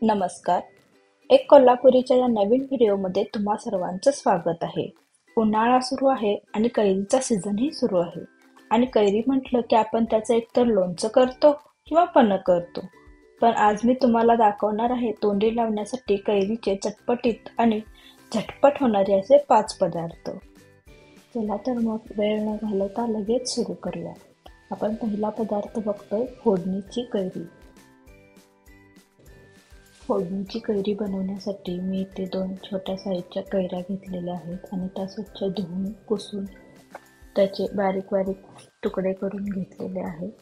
नमस्कार. एक कोल्हापुरीच्या या नवीन व्हिडिओमध्ये तुम्हा सर्वांचं स्वागत आहे. उन्हाळा सुरू आहे आणि कैरीचा सीझनही सुरू आहे. आणि कैरी म्हटलं की आपण त्याचं एकतर लोणचं करतो किंवा पन्ह करतो. पण आज मी तुम्हाला दाखवणार आहे तोंडी लावण्यासाठी कैरीचे चटपटीत आणि झटपट होणारे असे 5 पदार्थ. चला तर मग वेळ न घालवता लगेच सुरू करूया. आपण पहिला पदार्थ बघतोय फोडणीची कैरी. फोडणीची कैरी बनवण्यासाठी मी इथे 2 छोट्या साईजच्या कैऱ्या घेतलेल्या आहेत आणि त्या स्वच्छ धुवून पुसून त्याचे बारीक बारीक तुकडे करून घेतलेले आहेत.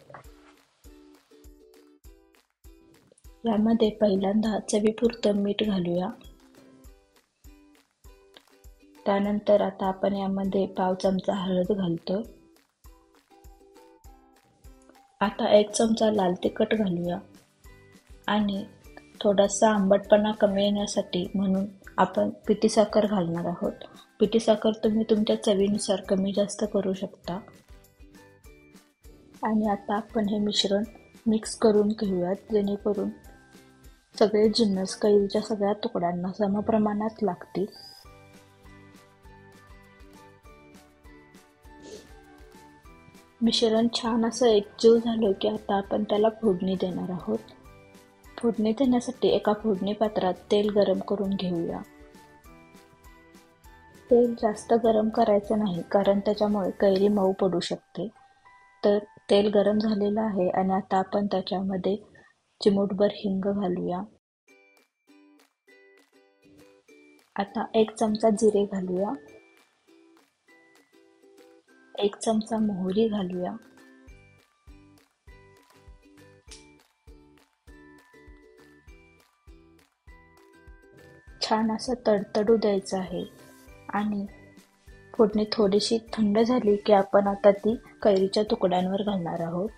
यामध्ये पहिल्यांदा चवीपुरतं मीठ घालूया. त्यानंतर आता आपण यामध्ये पाव चमचा हळद घालतोय. आता 1 चमचा लाल तिखट घालूया आणि थोडासा आंबटपणा कमी येण्यासाठी म्हणून आपण पिठी साखर घालणार आहोत. पिठी साखर तुम्ही तुमच्या चवीनुसार कमी जास्त करू शकता. आणि आता आपण हे मिश्रण मिक्स करून घेऊयात जेणेकरून सगळे जिन्नस कैरीच्या सगळ्या तुकड्यांना समप्रमाणात लागतील. मिश्रण छान असं एकजीव झालं की आता आपण त्याला फोडणी देणार आहोत. फोडणी देण्यासाठी एका फोडणी पात्रात तेल गरम करून घेऊया. तेल जास्त गरम करायचं नाही कारण त्याच्यामुळे कैरी मऊ पडू शकते. तर तेल गरम झालेलं आहे आणि आता आपण त्याच्यामध्ये चिमूटभर हिंग घालूया. आता 1 चमचा जिरे घालूया. 1 चमचा मोहरी घालूया. छान असं तडतडू द्यायचं आहे आणि फोडणी थोडीशी थंड झाली की आपण आता ती कैरीच्या तुकड्यांवर घालणार आहोत.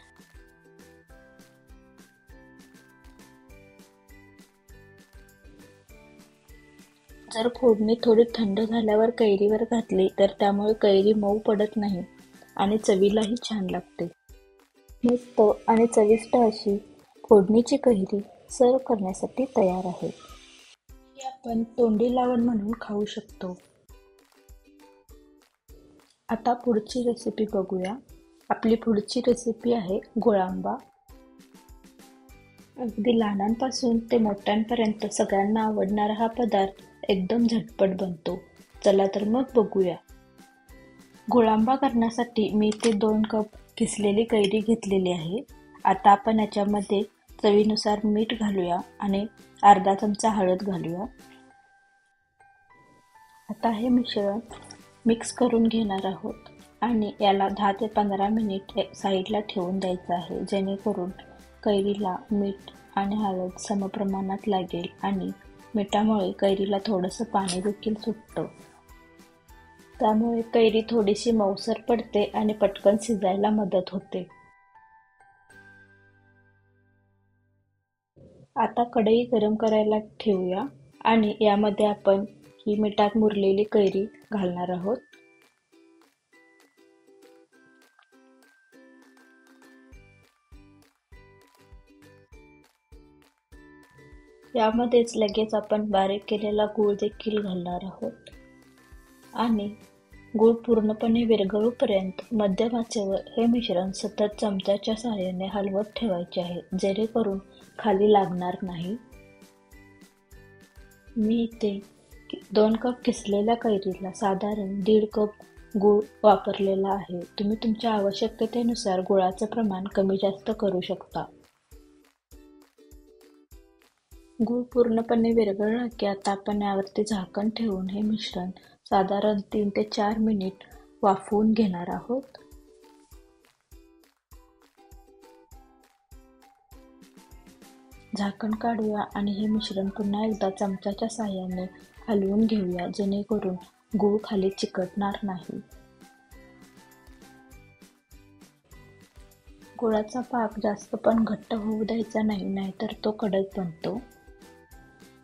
जर फोडणी थोडी थंड झाल्यावर कैरीवर घातली तर त्यामुळे कैरी मऊ पडत नाही आणि चवीलाही छान लागते. मस्त आणि चविष्ट अशी फोडणीची कैरी सर्व करण्यासाठी तयार आहे. ही आपण तोंडी लावण म्हणून खाऊ शकतो. आता पुढची रेसिपी बघूया. आपली पुढची रेसिपी आहे गुळांबा. अगदी लहानांपासून ते मोठ्यांपर्यंत सगळ्यांना आवडणारा हा पदार्थ एकदम झटपट बनतो. चला तर मग बघूया. गुळांबा करण्यासाठी मी इथे 2 कप किसलेली कैरी घेतलेली आहे. आता आपण याच्यामध्ये चवीनुसार मीठ घालूया आणि अर्धा चमचा हळद घालूया. आता हे मिश्रण मिक्स करून घेणार आहोत आणि याला 10 ते 15 मिनिट साईडला ठेवून द्यायचं आहे जेणेकरून कैरीला मीठ आणि हळद समप्रमाणात लागेल आणि मिठामुळे कैरीला थोडंसं पाणी देखील सुटतं. त्यामुळे कैरी थोडीशी मऊसर पडते आणि पटकन शिजायला मदत होते. आता कढई गरम करायला ठेवूया आणि यामध्ये आपण ही मिठात मुरलेली कैरी घालणार आहोत. यामध्येच लगेच आपण बारीक केलेला गूळ देखील घालणार आहोत आणि गूळ पूर्णपणे विरघळूपर्यंत मध्यम आचेवर हे मिश्रण सतत चमच्याच्या सहाय्याने हलवत ठेवायचे आहे जेणेकरून खाली लागणार नाही. मी इथे 2 कप किसलेल्या कैरीला साधारण 1.5 कप गूळ वापरलेला आहे. तुम्ही तुमच्या आवश्यकतेनुसार गुळाचं प्रमाण कमी जास्त करू शकता. गूळ पूर्णपणे विरघळला की आता आपण यावरती झाकण ठेवून हे मिश्रण साधारण 3 ते 4 मिनिट वाफवून घेणार आहोत. झाकण काढूया आणि हे मिश्रण पुन्हा एकदा चमच्याच्या साहाय्याने हलवून घेऊया जेणेकरून गूळ खाली चिकटणार नाही. गुळाचा पाक जास्त पण घट्ट होऊ द्यायचा नाही, नाहीतर तो कडक बनतो.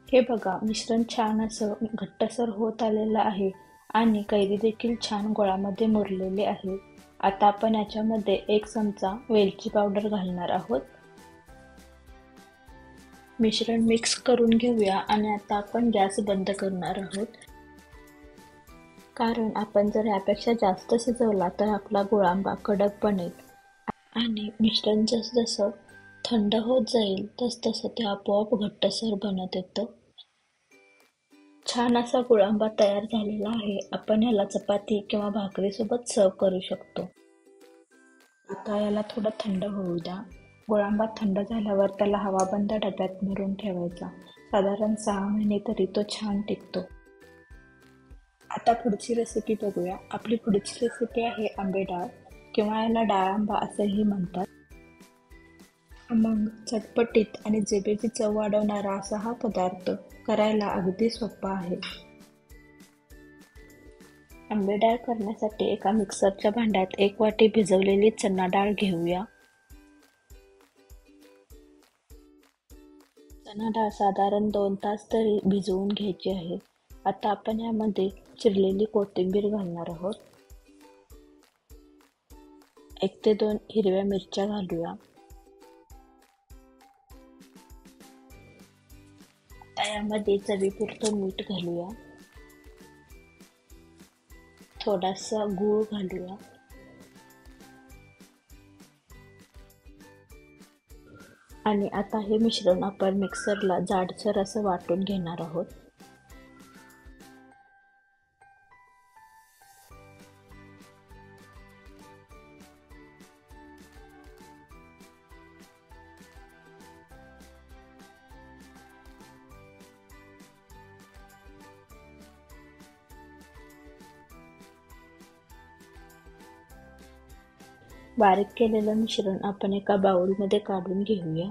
हे बघा, मिश्रण छान असं घट्टसर होत आलेलं आहे आणि कैरी देखील छान गुळामध्ये मुरलेली आहे. आता आपण याच्यामध्ये 1 चमचा वेलची पावडर घालणार आहोत. मिश्रण मिक्स करून घेऊया आणि आता आपण गॅस बंद करणार आहोत, कारण आपण जर यापेक्षा जास्त शिजवला तर आपला गुळांबा कडक बनेल आणि मिश्रण जसं थंड होत जाईल तसं ते आपोआप घट्टसर बनत येतं. छान असा गुळांबा तयार झालेला आहे. आपण याला चपाती किंवा भाकरीसोबत सर्व करू शकतो. आता याला थोडं थंड होऊ द्या. गुळांबा थंड झाल्यावर त्याला हवाबंद डब्यात भरून ठेवायचा. साधारण 6 महिने तरी तो छान टिकतो. आता पुढची रेसिपी बघूया. आपली पुढची रेसिपी आहे आंबे डाळ किंवा याला डाळांबा असेही म्हणतात. मग चटपटीत आणि जिभेची चव वाढवणारा असा हा पदार्थ करायला अगदी सोपा आहे. आंबे डाळ करण्यासाठी एका मिक्सरच्या भांड्यात 1 वाटी भिजवलेली चणा डाळ घेऊया. चणा डाळ साधारण 2 तास तरी भिजवून घ्यायची आहे. आता आपण यामध्ये चिरलेली कोथिंबीर घालणार आहोत. 1 ते 2 हिरव्या मिरच्या घालूया. आता यामध्ये चवीपुरतं मीठ घालूया. थोडासा गूळ घालूया. आणि आता हे मिश्रण आपण मिक्सरला जाडसर असं वाटून घेणार आहोत. बारीक केलेलं मिश्रण आपण एका बाउलमध्ये काढून घेऊया.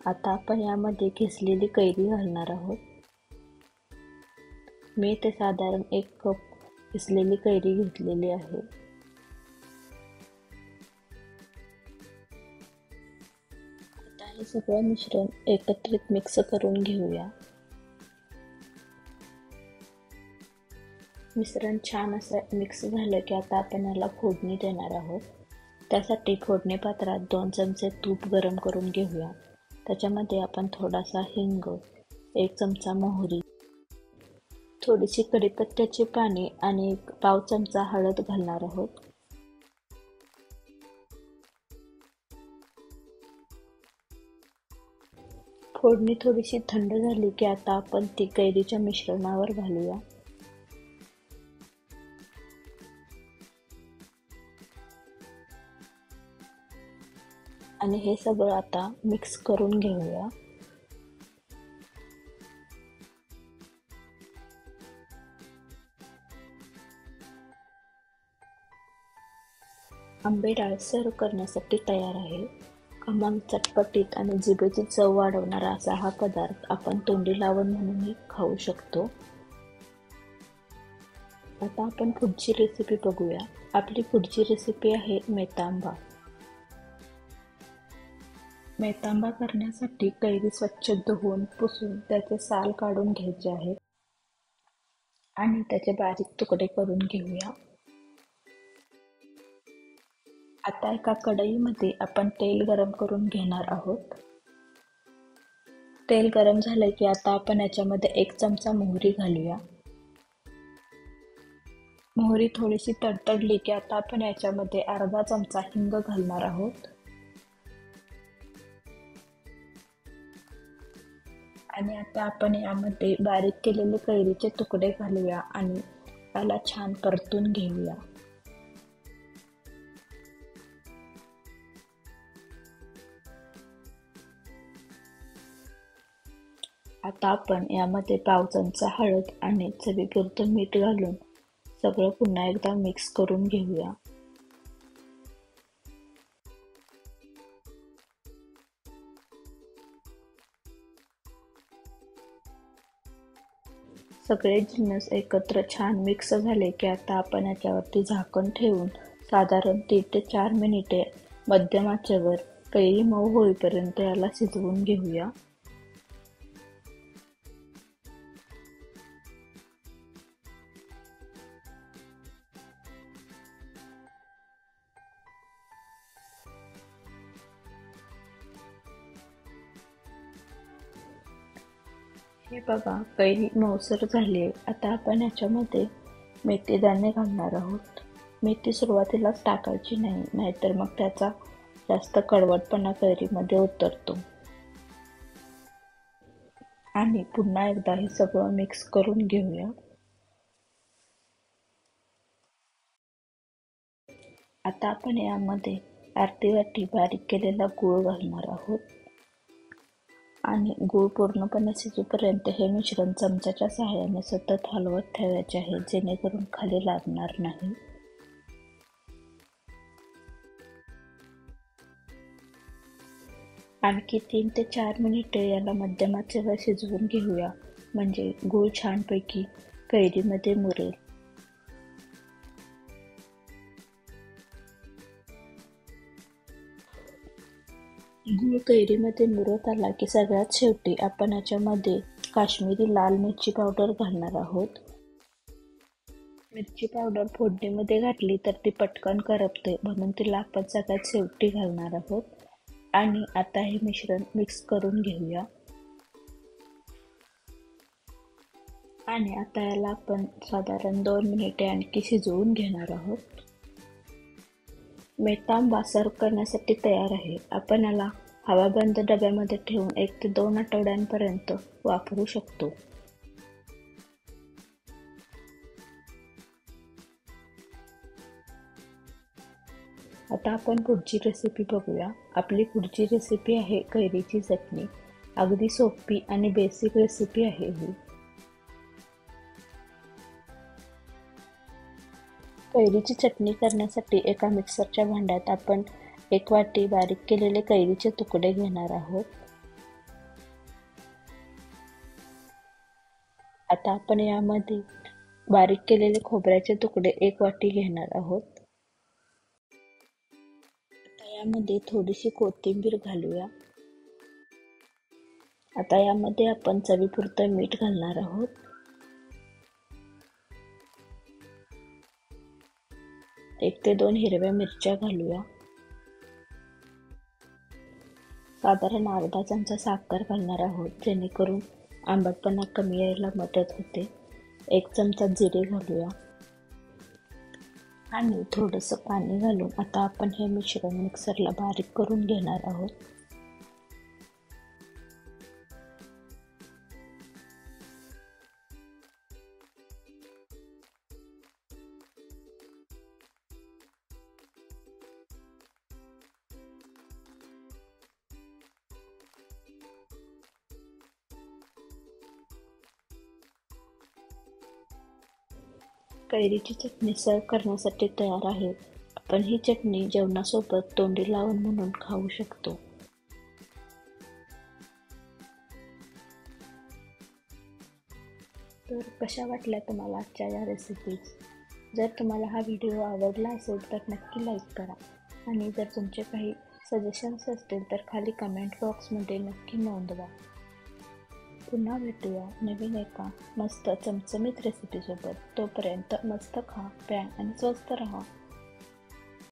आता आपण यामध्ये किसलेली कैरी घालणार आहोत. मी ते साधारण 1 कप किसलेली कैरी घेतलेली आहे. आता हे सगळं मिश्रण एकत्रित मिक्स करून घेऊया. मिश्रण छान असं मिक्स झालं की आता आपण याला फोडणी देणार आहोत. त्यासाठी फोडणी पात्रात 2 चमचे तूप गरम करून घेऊया. त्याच्यामध्ये आपण थोडासा हिंग, 1 चमचा मोहरी, थोडीशी कढीपत्त्याची पाने आणि 1 चमचा हळद घालणार आहोत. फोडणी थोडीशी थंड झाली की आता आपण ती कैरीच्या मिश्रणावर घालूया. आणि हे सगळं आता मिक्स करून घेऊया. आंबे डाळ सर्व करण्यासाठी तयार आहे. खमंग, चटपटीत आणि जिभेची चव वाढवणारा असा हा पदार्थ आपण तोंडी लावण म्हणूनही खाऊ शकतो. आता आपण पुढची रेसिपी बघूया. आपली पुढची रेसिपी आहे मेथांबा. मेथांबा करण्यासाठी कैरी स्वच्छ धुवून पुसून त्याचे साल काढून घ्यायचे आहेत आणि त्याचे बारीक तुकडे करून घेऊया. आता एका कढईमध्ये आपण तेल गरम करून घेणार आहोत. तेल गरम झाले की आता आपण याच्यामध्ये 1 चमचा मोहरी घालूया. मोहरी थोडीशी तडतडली की आता आपण याच्यामध्ये अर्धा चमचा हिंग घालणार आहोत. आणि आता आपण यामध्ये बारीक केलेले कैरीचे तुकडे घालूया आणि त्याला छान परतून घेऊया. आता आपण यामध्ये 1/2 चमचा हळद आणि चवीपुरतं मीठ घालून सगळं पुन्हा एकदा मिक्स करून घेऊया. सगळे जिन्नस एकत्र छान मिक्स झाले की आता आपण याच्यावरती झाकण ठेवून साधारण 3 ते 4 मिनिटे मध्यम आचेवर कैरी मऊ होईपर्यंत याला शिजवून घेऊया. हे बघा, कैरी मऊसर झाली आहे. आता आपण याच्यामध्ये मेथीदाणे घालणार आहोत. मेथी सुरुवातीलाच टाकायची नाही, नाहीतर मग त्याचा जास्त कडवटपणा कैरीमध्ये उतरतो. आणि पुन्हा एकदा हे सगळं मिक्स करून घेऊया. आता आपण यामध्ये अर्धी वाटी बारीक केलेला गूळ घालणार आहोत. आणि गूळ पूर्णपणे शिजेपर्यंत हे मिश्रण चमच्याच्या सहाय्याने सतत हलवत ठेवायचे आहे, जेणेकरून खाली लागणार नाही. आणखी 3 ते 4 मिनिटे याला मध्यम आचेवर शिजवून घेऊया, म्हणजे गूळ छानपैकी कैरीमध्ये मुरेल. गूळ कैरीमध्ये मुरत आला की सगळ्यात शेवटी आपण याच्यामध्ये काश्मीरी लाल मिरची पावडर घालणार आहोत. मिरची पावडर फोडणीमध्ये घातली तर ती पटकन करपते, म्हणून तिला आपण सगळ्यात शेवटी घालणार आहोत. आणि आता हे मिश्रण मिक्स करून घेऊया. आणि आता याला आपण साधारण 2 मिनिटे आणखी शिजवून घेणार आहोत. मेथांबा सर्व करण्यासाठी तयार आहे. आपण याला हवाबंद डब्यामध्ये ठेवून 1 ते 2 आठवड्यांपर्यंत वापरू शकतो. आता आपण पुढची रेसिपी बघूया. आपली पुढची रेसिपी आहे कैरीची चटणी. अगदी सोपी आणि बेसिक रेसिपी आहे ही. कैरीची चटणी करण्यासाठी एका मिक्सरच्या भांड्यात आपण 1 वाटी बारीक केलेले कैरीचे तुकडे घेणार आहोत. आता आपण यामध्ये बारीक केलेले खोबऱ्याचे तुकडे 1 वाटी घेणार आहोत. आता यामध्ये थोडीशी कोथिंबीर घालूया. आता यामध्ये आपण चवीपुरतं मीठ घालणार आहोत. एक ते 2 हिरव्या मिरच्या घालूया. साधारण अर्धा चमचा साखर घालणार आहोत, जेणेकरून आंबटपणा कमी यायला मदत होते. 1 चमचा जिरे घालूया. आणि थोडंसं पाणी घालून आता आपण हे मिश्रण मिक्सरला बारीक करून घेणार आहोत. कैरीची चटणी सर्व करण्यासाठी तयार आहे. आपण ही चटणी जेवणासोबत तोंडी लावून म्हणून खाऊ शकतो. तर कशा वाटल्या तुम्हाला आजच्या या रेसिपीज? जर तुम्हाला हा व्हिडिओ आवडला असेल तर नक्की लाईक करा. आणि जर तुमचे काही सजेशन्स असतील तर खाली कमेंट बॉक्समध्ये नक्की नोंदवा. पुन्हा भेटूया नवीन एका मस्त चमचमीत रेसिपीसोबत. तोपर्यंत मस्त खा, प्या आणि स्वस्त रहा.